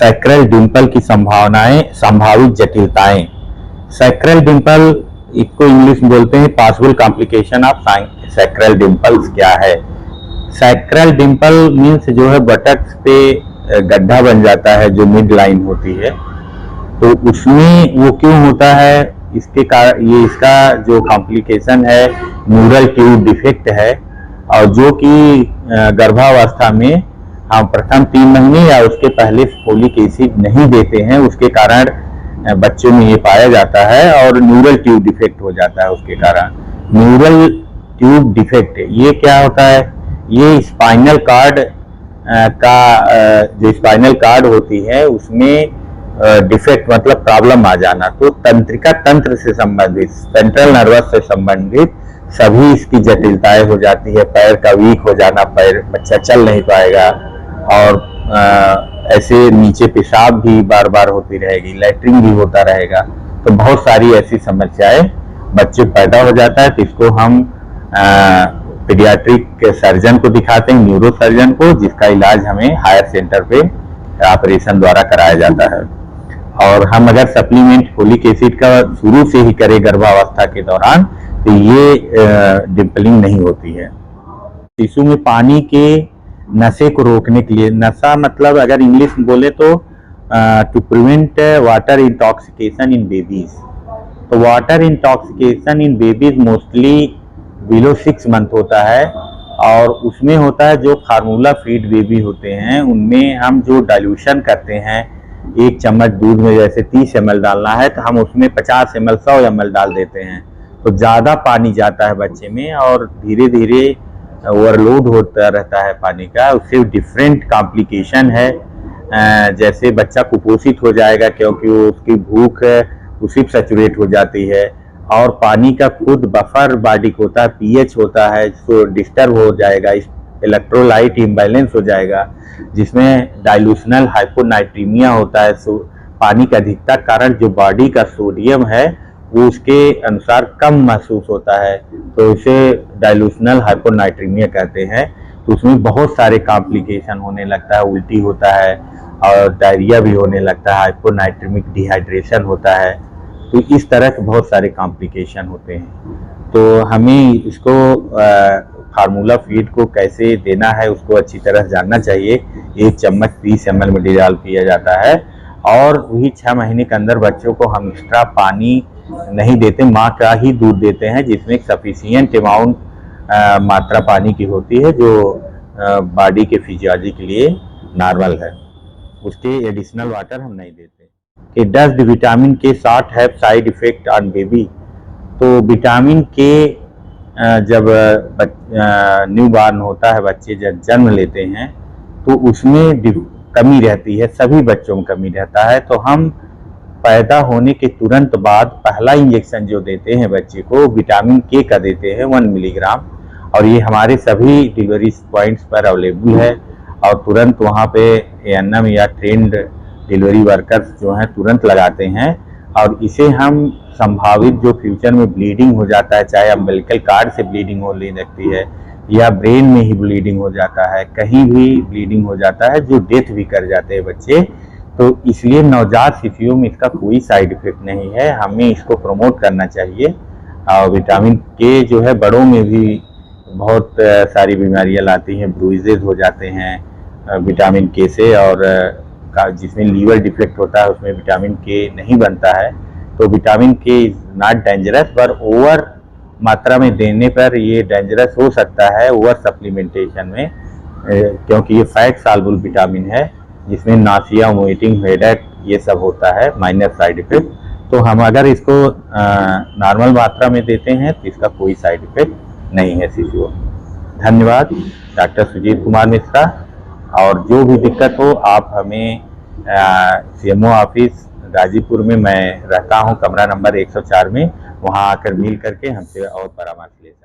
Sacral Dimple की संभावनाएं, संभावित जटिलताएं। सैक्रल डिंपल इसको इंग्लिश में बोलते हैं possible complication of sacral dimples. क्या है सैक्रल डिंपल? मीन्स जो है बटक्स पे गड्ढा बन जाता है जो मिड लाइन होती है, तो उसमें वो क्यों होता है? इसके कारण ये इसका जो कॉम्प्लिकेशन है न्यूरल ट्यूब डिफेक्ट है, और जो कि गर्भावस्था में हम प्रथम 3 महीने या उसके पहले फोलिक एसिड नहीं देते हैं, उसके कारण बच्चों में ये पाया जाता है, और न्यूरल ट्यूब डिफेक्ट हो जाता है उसके कारण। न्यूरल ट्यूब डिफेक्ट ये क्या होता है? ये स्पाइनल कार्ड का जो स्पाइनल कार्ड होती है उसमें डिफेक्ट मतलब प्रॉब्लम आ जाना। तो तंत्रिका तंत्र से संबंधित, सेंट्रल नर्वस से संबंधित सभी इसकी जटिलताएं हो जाती है। पैर का वीक हो जाना, पैर बच्चा चल नहीं पाएगा, और ऐसे नीचे पेशाब भी बार बार होती रहेगी, लैट्रिन भी होता रहेगा। तो बहुत सारी ऐसी समस्याएं बच्चे पैदा हो जाता है, तो इसको हम पीडियाट्रिक सर्जन को दिखाते हैं, न्यूरो सर्जन को, जिसका इलाज हमें हायर सेंटर पे ऑपरेशन द्वारा कराया जाता है। और हम अगर सप्लीमेंट फोलिक एसिड का शुरू से ही करें गर्भावस्था के दौरान, तो ये डिंपलिंग नहीं होती है। शिशु में पानी के नशे को रोकने के लिए, नशा मतलब अगर इंग्लिश में बोले तो to prevent water intoxication in babies. तो water intoxication in babies mostly below 6 month होता है, और उसमें होता है जो फार्मूला फीड बेबी होते हैं उनमें हम जो डाइल्यूशन करते हैं, 1 चम्मच दूध में जैसे 30 ml डालना है तो हम उसमें 50 ml 100 ml डाल देते हैं, तो ज़्यादा पानी जाता है बच्चे में और धीरे धीरे ओवरलोड होता रहता है पानी का। उससे डिफरेंट कॉम्प्लिकेशन है, जैसे बच्चा कुपोषित हो जाएगा क्योंकि वो उसकी भूख उसी सैचुरेट हो जाती है, और पानी का खुद बफर बॉडी होता है, पीएच होता है, सो डिस्टर्ब हो जाएगा, इलेक्ट्रोलाइट इम्बैलेंस हो जाएगा, जिसमें डाइल्यूशनल हाइपोनाइट्रीमिया होता है। सो पानी का अधिकता कारण जो बॉडी का सोडियम है वो उसके अनुसार कम महसूस होता है, तो इसे डाइल्यूशनल हाइपोनाइट्रीमिया कहते हैं। तो उसमें बहुत सारे कॉम्प्लिकेशन होने लगता है, उल्टी होता है और डायरिया भी होने लगता है, हाइपोनाइट्रीमिक डिहाइड्रेशन होता है। तो इस तरह के बहुत सारे कॉम्प्लिकेशन होते हैं। तो हमें इसको फार्मूला फीड को कैसे देना है उसको अच्छी तरह जानना चाहिए। 1 चम्मच 30 ml में डिजॉल्व किया जाता है, और वही 6 महीने के अंदर बच्चों को हम एक्स्ट्रा पानी नहीं देते, माँ का ही दूध देते हैं, जिसमें सफिशिएंट अमाउंट मात्रा पानी की होती है जो बॉडी के फिजियोलॉजी के लिए नॉर्मल है। उसके एडिशनल वाटर हम नहीं देते। कि डज द विटामिन के short have side effect on baby? तो विटामिन के जब न्यू बॉर्न होता है, बच्चे जब जन्म लेते हैं तो उसमें कमी रहती है, सभी बच्चों में कमी रहता है। तो हम पैदा होने के तुरंत बाद पहला इंजेक्शन जो देते हैं बच्चे को विटामिन के का देते हैं 1 मिलीग्राम, और ये हमारे सभी डिलीवरी पॉइंट्स पर अवेलेबल है, और तुरंत वहाँ पे एएनएम या ट्रेंड डिलीवरी वर्कर्स जो हैं तुरंत लगाते हैं। और इसे हम संभावित जो फ्यूचर में ब्लीडिंग हो जाता है, चाहे अम्बिलिकल कार्ड से ब्लीडिंग होने लगती है या ब्रेन में ही ब्लीडिंग हो जाता है, कहीं भी ब्लीडिंग हो जाता है, जो डेथ भी कर जाते हैं बच्चे, तो इसलिए नवजात शिशुओं में इसका कोई साइड इफेक्ट नहीं है। हमें इसको प्रमोट करना चाहिए। और विटामिन के जो है बड़ों में भी बहुत सारी बीमारियां लाती हैं, ब्रूइजेज हो जाते हैं विटामिन के से, और जिसमें लीवर डिफेक्ट होता है उसमें विटामिन के नहीं बनता है। तो विटामिन के इज नॉट डेंजरस, पर ओवर मात्रा में देने पर ये डेंजरस हो सकता है ओवर सप्लीमेंटेशन में, क्योंकि ये फैट सॉल्युबल विटामिन है, जिसमें नासिया, वोमिटिंग, हेडेक ये सब होता है, माइनर साइड इफेक्ट। तो हम अगर इसको नॉर्मल मात्रा में देते हैं तो इसका कोई साइड इफेक्ट नहीं है शिशुओं। धन्यवाद, डॉक्टर सुजीत कुमार मिश्रा। और जो भी दिक्कत हो आप हमें सीएमओ ऑफिस गाजीपुर में मैं रहता हूं, कमरा नंबर 104 में, वहां आकर मिल करके हमसे और परामर्श ले सकते हैं।